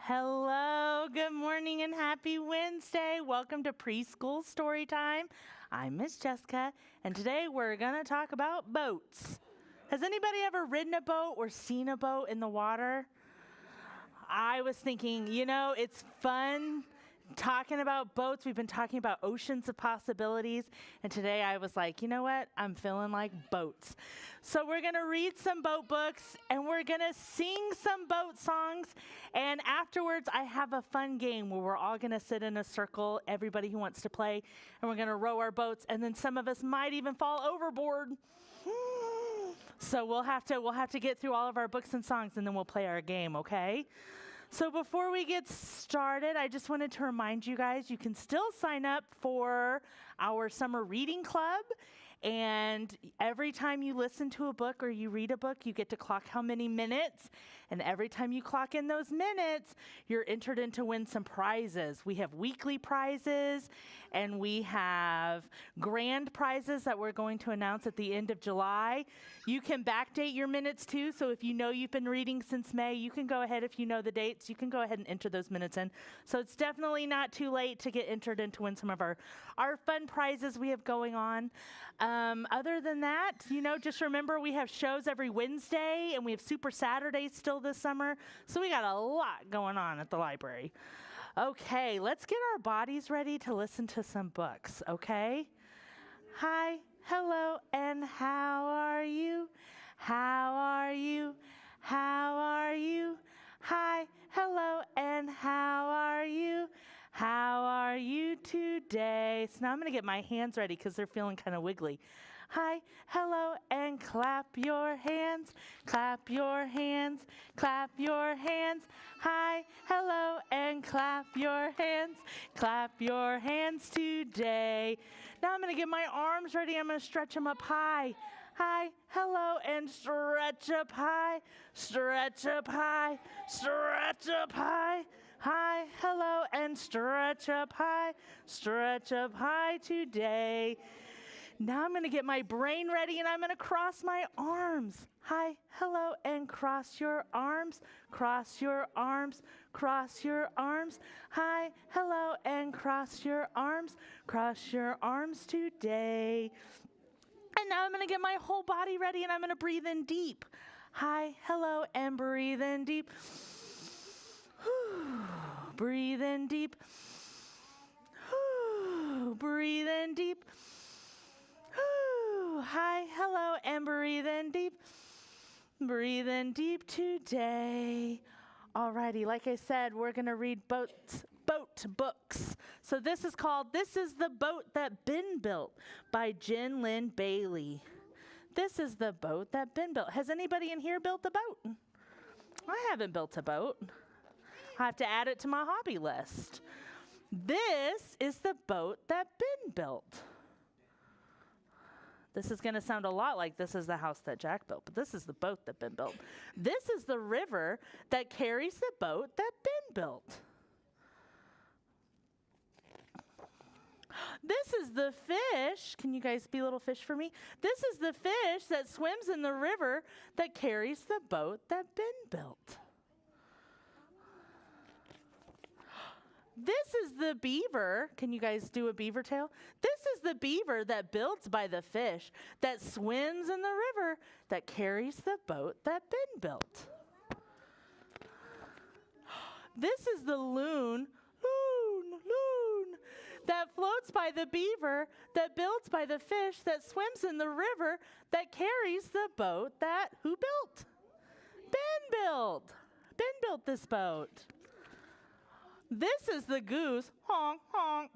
Hello, good morning, and happy Wednesday. Welcome to Preschool Story Time. I'm Miss Jessica, and today we're going to talk about boats. Has anybody ever ridden a boat or seen a boat in the water? I was thinking, it's fun talking about boats. We've been talking about oceans of possibilities, and today I was like, you know what? I'm feeling like boats. So we're going to read some boat books, and we're going to sing some boat songs, and afterwards I have a fun game where we're all going to sit in a circle, everybody who wants to play, and we're going to row our boats, and then some of us might even fall overboard. So we'll have to get through all of our books and songs, and then we'll play our game, okay? So before we get started, I just wanted to remind you guys, you can still sign up for our summer reading club. And every time you listen to a book or you read a book, you get to clock how many minutes. And every time you clock in those minutes, you're entered in to win some prizes. We have weekly prizes, and we have grand prizes that we're going to announce at the end of July. You can backdate your minutes too, so if you know you've been reading since May, you can go ahead, if you know the dates, you can go ahead and enter those minutes in. So it's definitely not too late to get entered in to win some of our fun prizes we have going on. Other than that, just remember we have shows every Wednesday, and we have Super Saturdays still this summer, so we got a lot going on at the library. Okay, let's get our bodies ready to listen to some books, okay? Hi, hello, and how are you? How are you? How are you? Hi, hello, and how are you? How are you today? So now I'm going to get my hands ready because they're feeling kind of wiggly. Hi, hello, and clap your hands. Clap your hands. Clap your hands. Hi, hello, and clap your hands. Clap your hands today. Now I'm going to get my arms ready. I'm going to stretch them up high. Hi, hello, and stretch up high. Stretch up high. Stretch up high. Hi, hello, and stretch up high. Stretch up high today. Now I'm going to get my brain ready, and I'm going to cross my arms. Hi, hello, and cross your arms. Cross your arms. Cross your arms. Hi, hello, and cross your arms. Cross your arms today. And now I'm going to get my whole body ready, and I'm going to breathe in deep. Hi, hello, and breathe in deep. Breathe in deep. Breathe in deep. Hi, hello, and breathe in deep. Breathe in deep today. Alrighty, like I said, we're going to read boat books. So this is called This is the Boat That Ben Built by Jen Lynn Bailey. This is the boat that Ben built. Has anybody in here built a boat? I haven't built a boat. I have to add it to my hobby list. This is the boat that Ben built. This is going to sound a lot like this is the house that Jack built, but this is the boat that Ben built. This is the river that carries the boat that Ben built. This is the fish. Can you guys be little fish for me? This is the fish that swims in the river that carries the boat that Ben built. This is the beaver. Can you guys do a beaver tail? This is the beaver that builds by the fish, that swims in the river, that carries the boat that Ben built. This is the loon, that floats by the beaver, that builds by the fish, that swims in the river, that carries the boat that who built? Ben built. Ben built this boat. This is the goose, honk, honk.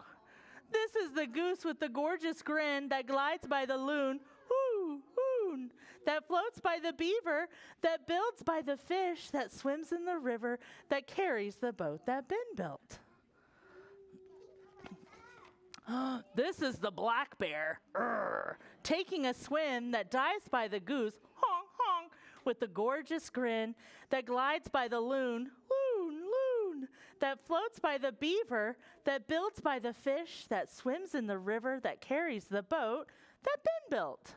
This is the goose with the gorgeous grin that glides by the loon, hoon, that floats by the beaver, that builds by the fish, that swims in the river, that carries the boat that Ben built. This is the black bear, taking a swim that dives by the goose, honk, honk, with the gorgeous grin that glides by the loon, loon, that floats by the beaver, that builds by the fish, that swims in the river, that carries the boat that Ben built.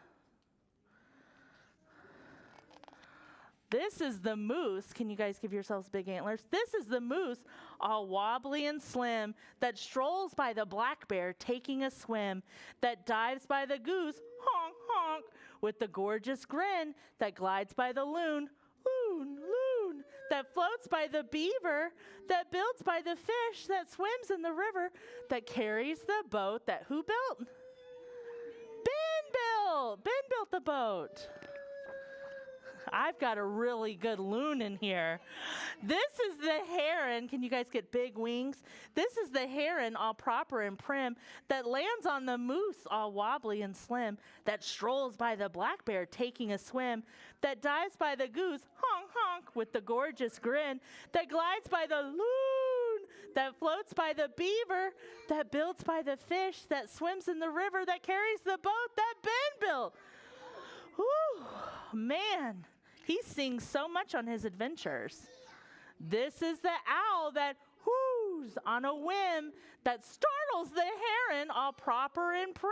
This is the moose. Can you guys give yourselves big antlers? This is the moose, all wobbly and slim, that strolls by the black bear taking a swim, that dives by the goose, honk, honk, with the gorgeous grin, that glides by the loon, loon, loon, that floats by the beaver, that builds by the fish, that swims in the river, that carries the boat that who built? Ben built. Ben built the boat. I've got a really good loon in here. This is the heron. Can you guys get big wings? This is the heron, all proper and prim, that lands on the moose, all wobbly and slim, that strolls by the black bear taking a swim, that dives by the goose, honk, honk, with the gorgeous grin, that glides by the loon, that floats by the beaver, that builds by the fish, that swims in the river, that carries the boat that Ben built. Whew, man, he sings so much on his adventures. This is the owl that whoos on a whim, that startles the heron, all proper and prim,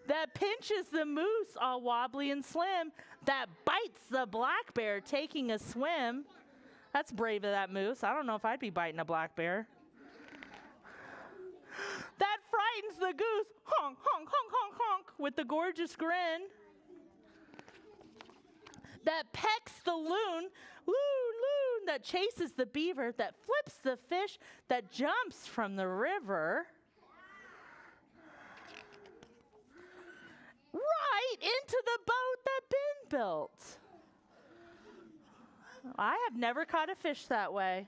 that pinches the moose, all wobbly and slim, that bites the black bear taking a swim. That's brave of that moose. I don't know if I'd be biting a black bear. That frightens the goose, honk, honk, honk, honk, honk, with the gorgeous grin. That pecks the loon, loon, loon, that chases the beaver, that flips the fish, that jumps from the river right into the boat that Ben built. I have never caught a fish that way.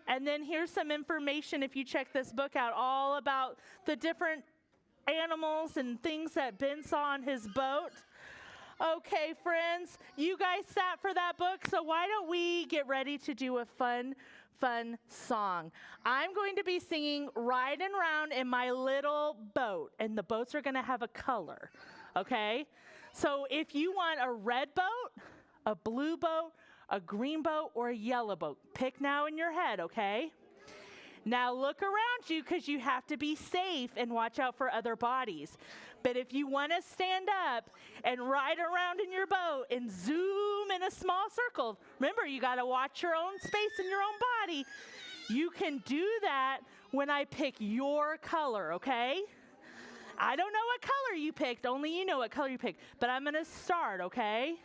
And then here's some information, if you check this book out, all about the different animals and things that Ben saw on his boat. Okay, friends, you guys sat for that book, so why don't we get ready to do a fun song. I'm going to be singing Riding Round in My Little Boat, and the boats are going to have a color, okay? So if you want a red boat, a blue boat, a green boat, or a yellow boat. Pick now in your head, okay? Now look around you because you have to be safe and watch out for other bodies. But if you want to stand up and ride around in your boat and zoom in a small circle, remember you got to watch your own space and your own body. You can do that when I pick your color, okay? I don't know what color you picked, only you know what color you picked. But I'm going to start, okay?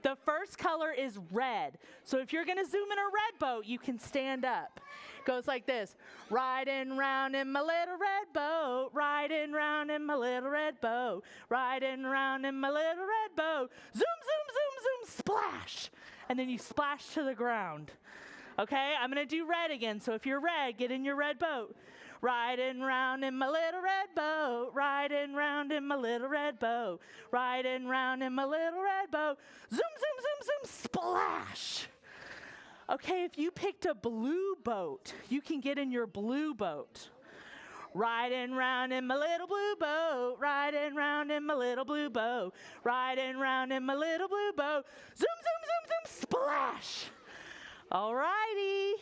The first color is red. So if you're going to zoom in a red boat, you can stand up. It goes like this. Riding round in my little red boat, riding round in my little red boat, riding round in my little red boat. Zoom, zoom, zoom, zoom, splash. And then you splash to the ground. Okay, I'm going to do red again. So if you're red, get in your red boat. Riding round in my little red boat, riding round in my little red boat, riding round in my little red boat. Zoom, zoom, zoom, zoom, splash. Okay, if you picked a blue boat, you can get in your blue boat. Riding round in my little blue boat, riding round in my little blue boat, riding round in my little blue boat. Zoom, zoom, zoom, zoom, splash. All righty.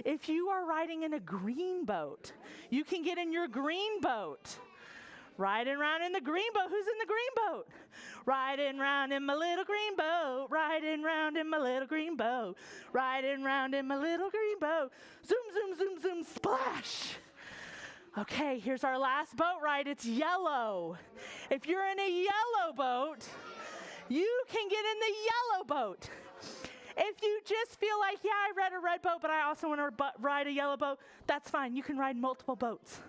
If you are riding in a green boat, you can get in your green boat. Riding around in the green boat. Who's in the green boat? Riding round in my little green boat. Riding round in my little green boat. Riding round in my little green boat. Zoom, zoom, zoom, zoom, splash. Okay, here's our last boat ride. It's yellow. If you're in a yellow boat, you can get in the yellow boat. If you just feel like, yeah, I read a red boat, but I also want to ride a yellow boat, that's fine. You can ride multiple boats.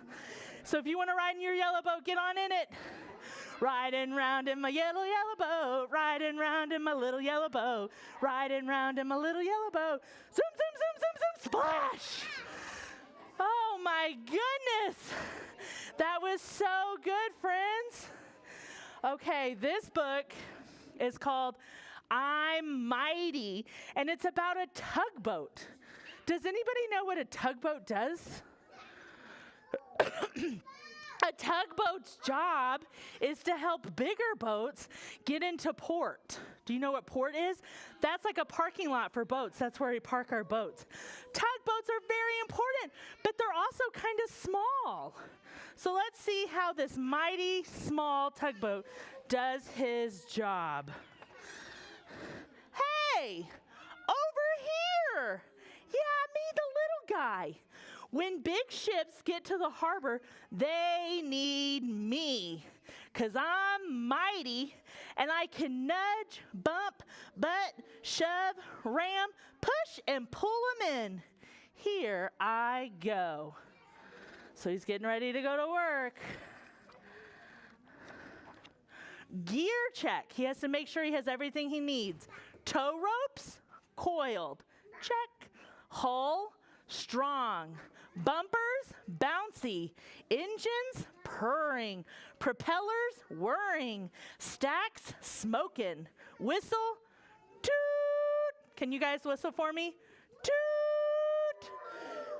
So if you want to ride in your yellow boat, get on in it. Riding round in my yellow boat, riding round in my little yellow boat, riding round in my little yellow boat. Zoom, zoom, zoom, zoom, zoom, splash. Oh, my goodness. That was so good, friends. Okay, this book is called I'm Mighty, and it's about a tugboat. Does anybody know what a tugboat does? A tugboat's job is to help bigger boats get into port. Do you know what port is? That's like a parking lot for boats. That's where we park our boats. Tugboats are very important, but they're also kind of small. So let's see how this mighty small tugboat does his job. Hey, over here. Yeah, me, the little guy. When big ships get to the harbor, they need me, 'cause I'm mighty and I can nudge, bump, butt, shove, ram, push, and pull them in. Here I go. So he's getting ready to go to work. Gear check. He has to make sure he has everything he needs. Tow ropes, coiled. Check. Hull, strong. Bumpers, bouncy. Engines, purring. Propellers, whirring. Stacks, smoking. Whistle, toot. Can you guys whistle for me? Toot.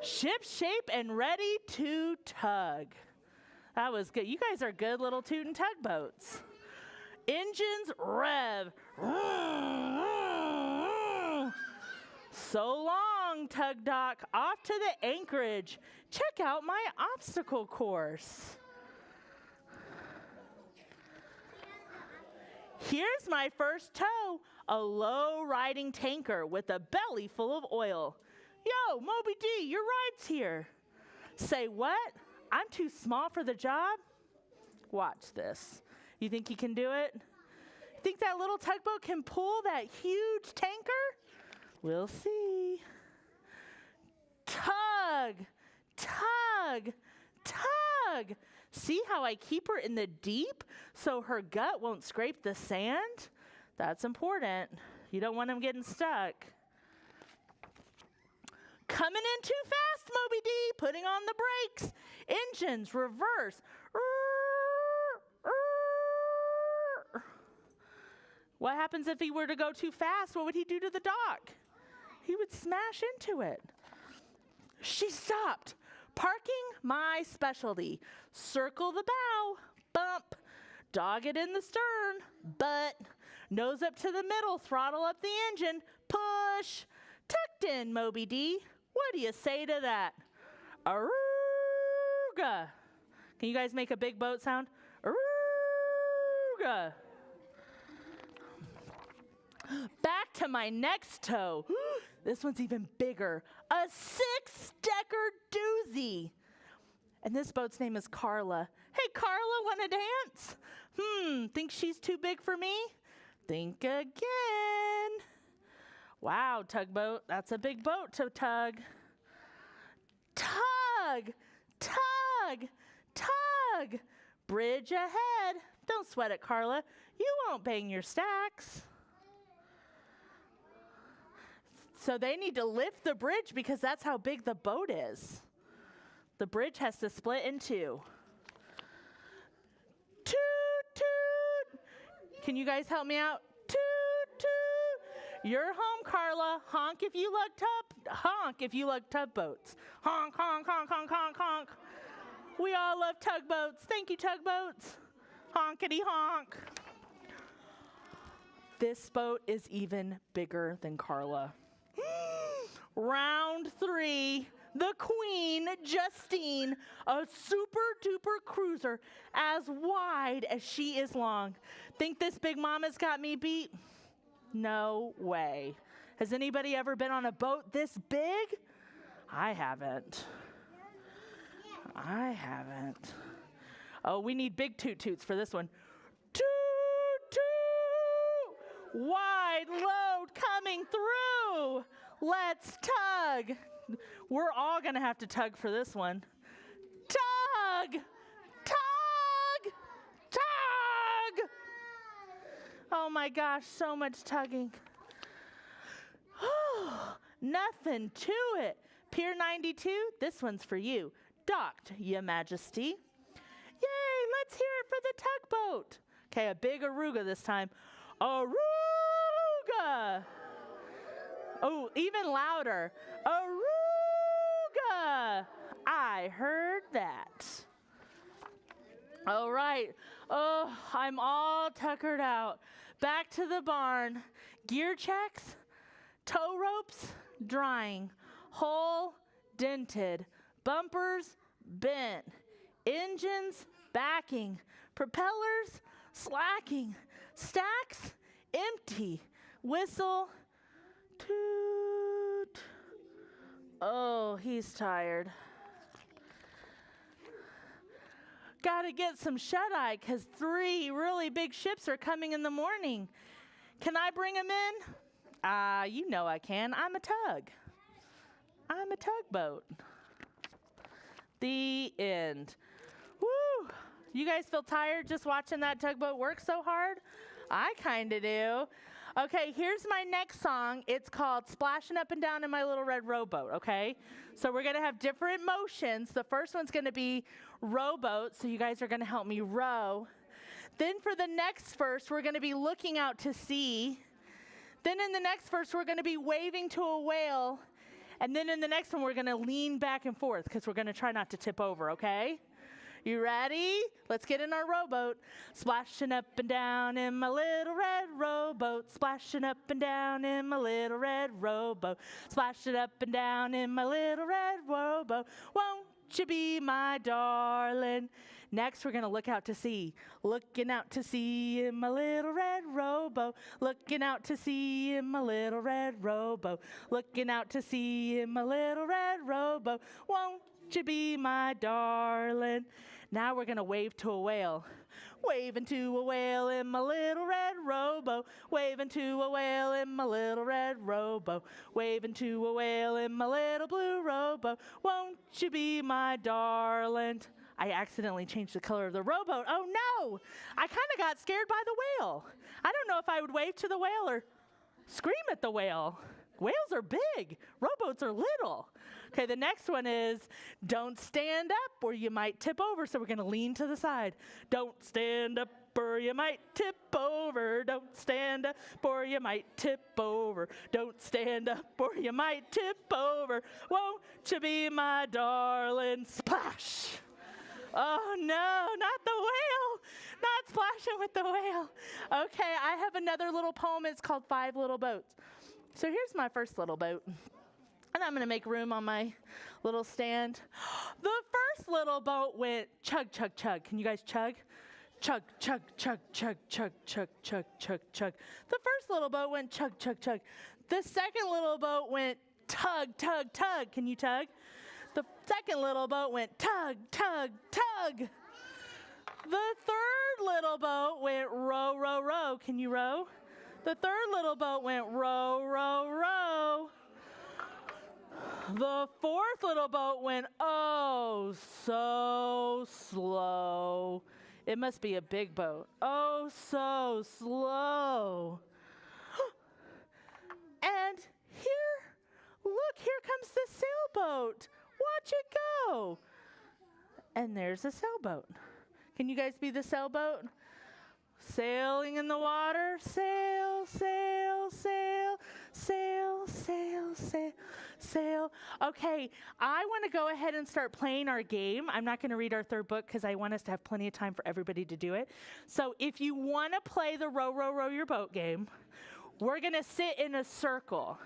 Ship shape and ready to tug. That was good. You guys are good little toot and tugboats. Engines rev. So long, Tug Dock. Off to the anchorage. Check out my obstacle course. Here's my first tow, a low-riding tanker with a belly full of oil. Yo, Moby D, your ride's here. Say what? I'm too small for the job? Watch this. You think you can do it? Think that little tugboat can pull that huge tanker? We'll see. Tug, tug, tug. See how I keep her in the deep so her gut won't scrape the sand? That's important. You don't want them getting stuck. Coming in too fast, Moby D. Putting on the brakes. Engines, reverse. What happens if he were to go too fast? What would he do to the dock? He would smash into it. She stopped. Parking, my specialty. Circle the bow, bump. Dog it in the stern, butt. Nose up to the middle, throttle up the engine, push. Tucked in, Moby D. What do you say to that? Aruga. Can you guys make a big boat sound? Aruga. Back to my next tow. This one's even bigger. A 6-decker doozy. And this boat's name is Carla. Hey, Carla, want to dance? Think she's too big for me? Think again. Wow, tugboat, that's a big boat to tug. Tug, tug, tug. Bridge ahead. Don't sweat it, Carla. You won't bang your stacks. So they need to lift the bridge because that's how big the boat is. The bridge has to split in two. Toot, toot. Can you guys help me out? Toot, toot. You're home, Carla. Honk if you love tugboats. Honk, honk, honk, honk, honk, honk. We all love tugboats. Thank you, tugboats. Honkity honk. This boat is even bigger than Carla. Round 3, the Queen, Justine, a super duper cruiser as wide as she is long. Think this big mama's got me beat? No way. Has anybody ever been on a boat this big? I haven't. Oh, we need big toot toots for this one. Toot toot! Wide load coming through. Let's tug. We're all going to have to tug for this one. Tug! Tug! Tug! Oh my gosh, so much tugging. Nothing to it. Pier 92, this one's for you. Docked, Your Majesty. Yay, let's hear it for the tugboat. Okay, a big aruga this time. Aruga! Oh, even louder. Aruga! I heard that. All right. Oh, I'm all tuckered out. Back to the barn. Gear checks, tow ropes, drying. Hull, dented. Bumpers, bent. Engines, backing. Propellers, slacking, stacks, empty, whistle, toot. Oh, he's tired. Gotta get some shut-eye because 3 really big ships are coming in the morning. Can I bring them in? You know I can. I'm a tug. I'm a tugboat. The end. Woo! You guys feel tired just watching that tugboat work so hard? I kind of do. Okay, here's my next song. It's called Splashing Up and Down in My Little Red Rowboat, okay? So we're going to have different motions. The first one's going to be rowboat, so you guys are going to help me row. Then for the next verse, we're going to be looking out to sea. Then in the next verse, we're going to be waving to a whale. And then in the next one, we're going to lean back and forth because we're going to try not to tip over, okay? You ready? Let's get in our rowboat. Splashing up and down in my little red rowboat. Splashing up and down in my little red rowboat. Splashing up and down in my little red rowboat. Won't you be my darling? Next, we're going to look out to sea. Looking out to sea in my little red rowboat. Looking out to sea in my little red rowboat. Looking out to sea in my little red rowboat. Won't you be my darling? Now we're going to wave to a whale. Waving to a whale in my little red rowboat. Waving to a whale in my little red rowboat. Waving to a whale in my little blue rowboat. Won't you be my darling? I accidentally changed the color of the rowboat. Oh no! I kind of got scared by the whale. I don't know if I would wave to the whale or scream at the whale. Whales are big. Rowboats are little. Okay, the next one is don't stand up or you might tip over. So we're going to lean to the side. Don't stand up or you might tip over. Don't stand up or you might tip over. Don't stand up or you might tip over. Won't you be my darling? Splash. Oh no, not the whale. Not splashing with the whale. Okay, I have another little poem. It's called 5 Little Boats. So here's my first little boat. And I'm going to make room on my little stand. The first little boat went chug, chug, chug. Can you guys chug? Chug, chug, chug, chug, chug, chug, chug, chug, chug. The first little boat went chug, chug, chug. The second little boat went tug, tug, tug. Can you tug? The second little boat went tug, tug, tug. The third little boat went row, row, row. Can you row? The third little boat went row, row, row. The fourth little boat went oh so slow. It must be a big boat. Oh, so slow. And look, here comes the sailboat. Watch it go. And there's a sailboat. Can you guys be the sailboat? Sailing in the water, sail, sail, sail, sail, sail, sail, sail. Okay, I want to go ahead and start playing our game. I'm not going to read our third book because I want us to have plenty of time for everybody to do it. So if you want to play the row, row, row your boat game, we're going to sit in a circle.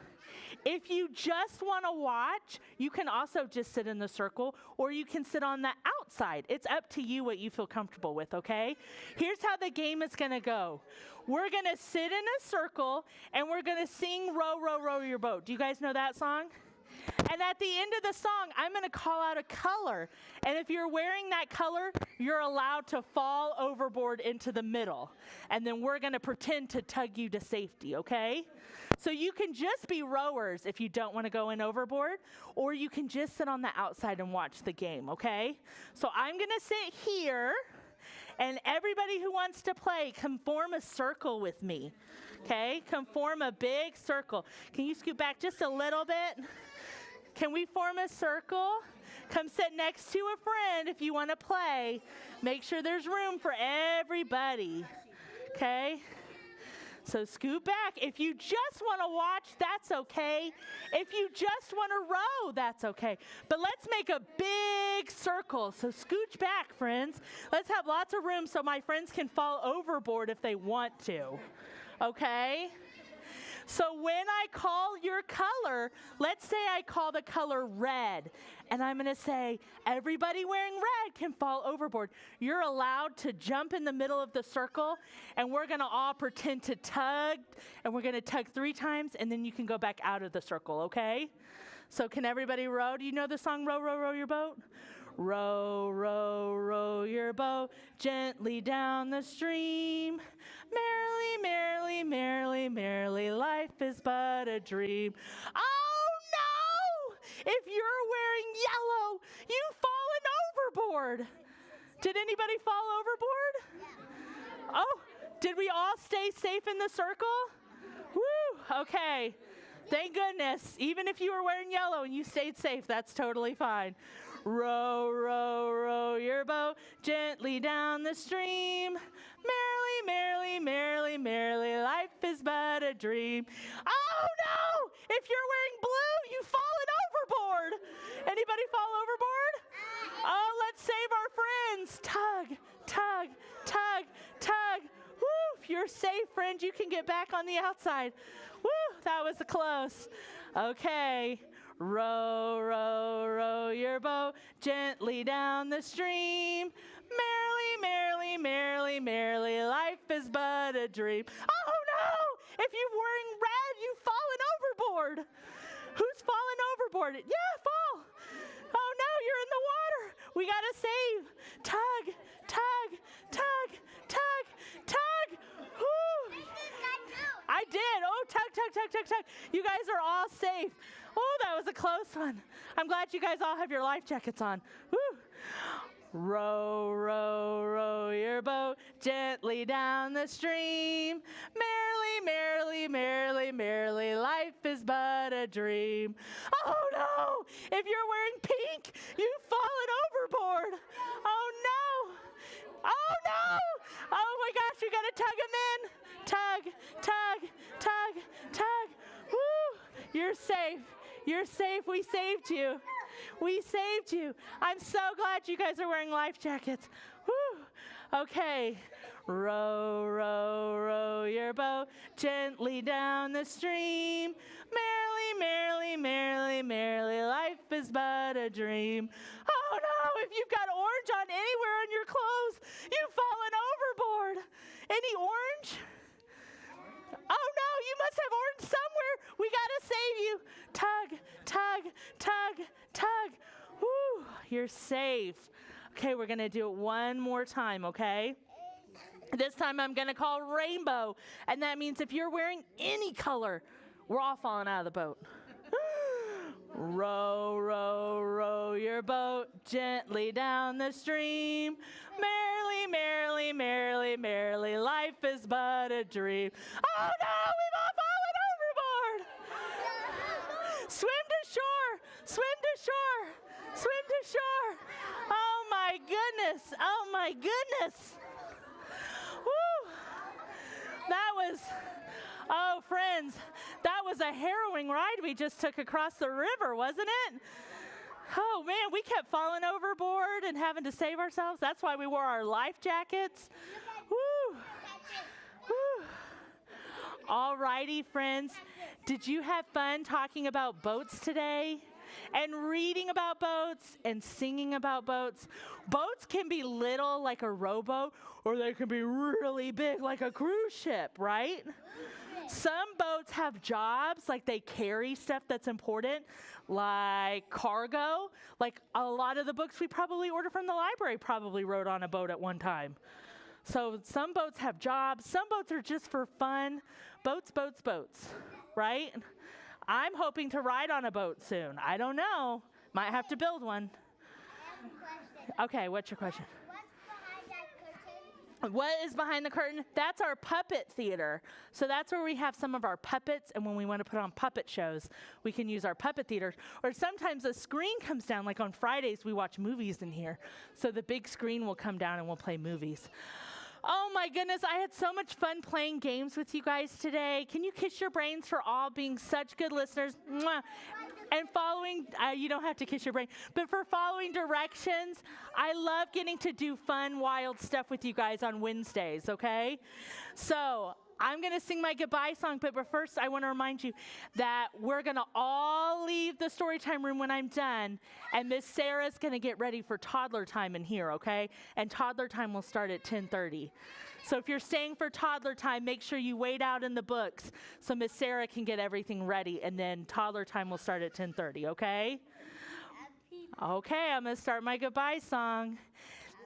If you just want to watch, you can also just sit in the circle, or you can sit on the outside. It's up to you what you feel comfortable with, okay? Here's how the game is going to go. We're going to sit in a circle, and we're going to sing Row, Row, Row Your Boat. Do you guys know that song? And at the end of the song, I'm going to call out a color. And if you're wearing that color, you're allowed to fall overboard into the middle. And then we're going to pretend to tug you to safety, okay? So you can just be rowers if you don't want to go in overboard, or you can just sit on the outside and watch the game, okay? So I'm going to sit here, and everybody who wants to play, come form a circle with me, okay? Come form a big circle. Can you scoot back just a little bit? Can we form a circle? Come sit next to a friend if you want to play. Make sure there's room for everybody, okay? So scoot back. If you just want to watch, that's okay. If you just want to row, that's okay. But let's make a big circle. So scooch back, friends. Let's have lots of room so my friends can fall overboard if they want to. Okay? So when I call your color, let's say I call the color red, and I'm going to say, everybody wearing red can fall overboard. You're allowed to jump in the middle of the circle, and we're going to all pretend to tug, and we're going to tug 3 times, and then you can go back out of the circle, okay? So can everybody row? Do you know the song, Row, Row, Row Your Boat? Row, row, row your boat gently down the stream. Merrily, merrily, merrily, merrily, life is but a dream. Oh no! If you're wearing yellow, you've fallen overboard. Did anybody fall overboard? Yeah. Oh, did we all stay safe in the circle? Woo, okay. Thank goodness. Even if you were wearing yellow and you stayed safe, that's totally fine. Row, row, row your boat gently down the stream. Merrily, merrily, merrily, merrily, life is but a dream. Oh no! If you're wearing blue, you've fallen overboard. Anybody fall overboard? Oh, let's save our friends. Tug, tug, tug, tug. Woo! If you're safe, friend, you can get back on the outside. Woo! That was close. Okay. Row, row, row your boat gently down the stream. Merrily, merrily, merrily, merrily, life is but a dream. Oh no! If you're wearing red, you've fallen overboard. Who's fallen overboard? Yeah, fall. Oh no, you're in the water. We gotta save. Tug, tug, tug, tug, tug. Woo! I did. Oh, tug, tug, tug, tug, tug. You guys are all safe. Oh, that was a close one. I'm glad you guys all have your life jackets on. Woo! Row, row, row your boat gently down the stream. Merrily, merrily, merrily, merrily, life is but a dream. Oh no! If you're wearing pink, you've fallen overboard. Oh no! Oh no! Oh my gosh, we gotta tug them in. Tug, tug, tug, tug. Woo! You're safe. You're safe. We saved you. We saved you. I'm so glad you guys are wearing life jackets. Woo! Okay. Row, row, row your boat gently down the stream. Merrily, merrily, merrily, merrily, life is but a dream. Oh no, if you've got orange on anywhere on your clothes, you've fallen overboard. Any orange? Oh no, you must have orange somewhere. We gotta save you. Tug, tug, tug, tug. Woo, you're safe. Okay, we're gonna do it one more time, okay? This time I'm gonna call rainbow, and that means if you're wearing any color, we're all falling out of the boat. Row, row, row your boat gently down the stream. Merrily, merrily, merrily, merrily, life is but a dream. Oh no, we've all fallen overboard. Swim to shore, swim to shore, swim to shore. Oh my goodness, oh my goodness. Woo. That was... Oh, friends, that was a harrowing ride we just took across the river, wasn't it? Oh, man, we kept falling overboard and having to save ourselves. That's why we wore our life jackets. Woo! Woo! All righty, friends. Did you have fun talking about boats today? And reading about boats and singing about boats. Boats can be little like a rowboat, or they can be really big like a cruise ship, right? Some boats have jobs, like they carry stuff that's important, like cargo. Like a lot of the books we probably order from the library probably rode on a boat at one time. So some boats have jobs. Some boats are just for fun. Boats, boats, boats, right? I'm hoping to ride on a boat soon. I don't know. Might have to build one. I have a question. Okay, what's your question? What's behind that curtain? What is behind the curtain? That's our puppet theater. So that's where we have some of our puppets, and when we want to put on puppet shows, we can use our puppet theater. Or sometimes a screen comes down, like on Fridays, we watch movies in here. So the big screen will come down and we'll play movies. Oh my goodness, I had so much fun playing games with you guys today. Can you kiss your brains for all being such good listeners? Mwah. And following, you don't have to kiss your brain, but for following directions. I love getting to do fun, wild stuff with you guys on Wednesdays, okay? So I'm going to sing my goodbye song, but first I want to remind you that we're going to all leave the story time room when I'm done, and Miss Sarah's going to get ready for toddler time in here, okay? And toddler time will start at 10:30. So if you're staying for toddler time, make sure you wait out in the books so Miss Sarah can get everything ready, and then toddler time will start at 10:30, okay? Okay, I'm going to start my goodbye song.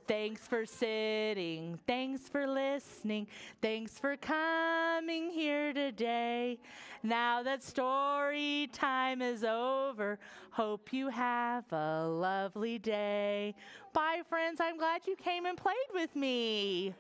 Thanks for sitting, thanks for listening, thanks for coming here today. Now that story time is over, hope you have a lovely day. Bye, friends. I'm glad you came and played with me.